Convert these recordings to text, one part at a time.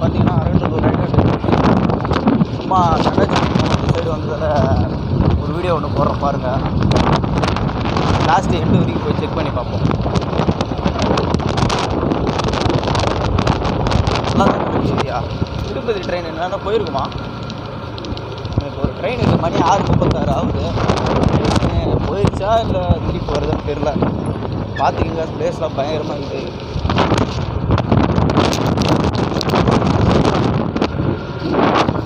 பார்த்தீங்கன்னா அரண்டலூர் ரயில்வே சும்மா நினச்சி இந்த சைடு வந்ததில் ஒரு வீடியோ ஒன்று போடுறோம் பாருங்கள். லாஸ்ட்டு எண்டு வரைக்கும் போய் செக் பண்ணி பார்ப்போம். நல்லா தான் போயிடுச்சுயா. திருப்பதி ட்ரெயின் என்னென்னா போயிருக்குமா? இப்போ ஒரு ட்ரெயின் இருக்குது, மணி 6:36 ஆகுது. போயிடுச்சா இல்லை திருப்பி வருதுன்னு தெரில. பார்த்துக்கிங்க, பிளேஸ்லாம் பயங்கரமாக இருக்குது.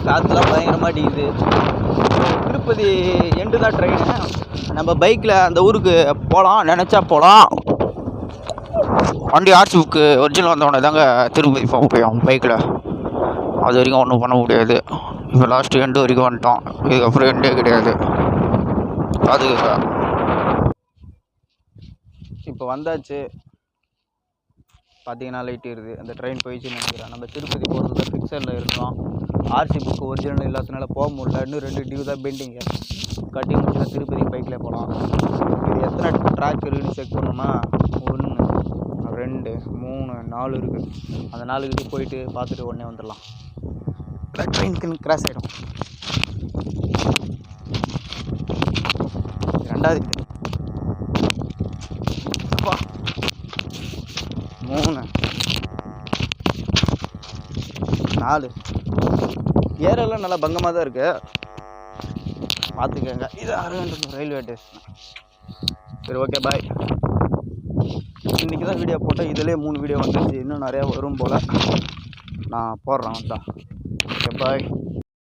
காற்றுலாம் பயங்கரமாக அடிக்குது. திருப்பதி எண்டு தான் ட்ரெயினு. நம்ம பைக்கில் அந்த ஊருக்கு போகலாம், நினச்சா போகலாம். வண்டி ஆர்சி புக்கு ஒரிஜினல் வந்தவொடனே தாங்க திருப்பதி போக முடியும் பைக்கில். அது வரைக்கும் ஒன்றும் பண்ண முடியாது. இப்போ லாஸ்ட்டு எண்டு வரைக்கும் வந்துட்டோம். இதுக்கப்புறம் எண்டே கிடையாது. பார்த்துக்கங்க. இப்போ வந்தாச்சு. பார்த்தீங்கன்னா லைட் ஏறுது. அந்த ட்ரெயின் போயிடுச்சுன்னு நினைக்கிறேன். நம்ம திருப்பதி போகிறதுல ஃபிக்ஸரில் இருக்கோம். ஆர்சி புக்கு ஒரிஜினல் இல்லாததுனால போக முடியல. இன்னும் 2 டியூ தான் பெண்டிங்கு. கட்டி முடிச்சுன்னா திருப்பதி பைக்கில் போகலாம். இது எத்தனை ட்ராக் இருக்குதுன்னு செக் பண்ணோம்னா 1 2 3 4 இருக்குது. அந்த 4 கிட்ட போயிட்டு பார்த்துட்டு உடனே வந்துடலாம். ட்ரெயினுக்கு கிராஸ் ஆகிடும். 2வது 3 4 ஏரெல்லாம் நல்லா பங்கமாக தான் இருக்குது. பார்த்துக்கங்க. இது அரண்டலூர் ரயில்வே ஸ்டேஷன். சரி, ஓகே, பாய். இன்றைக்கி தான் வீடியோ போட்டேன். இதிலே 3 வீடியோ வந்துருச்சு. இன்னும் நிறையா வரும் போல். நான் போடுறேன். வந்தா. ஓகே, பாய்.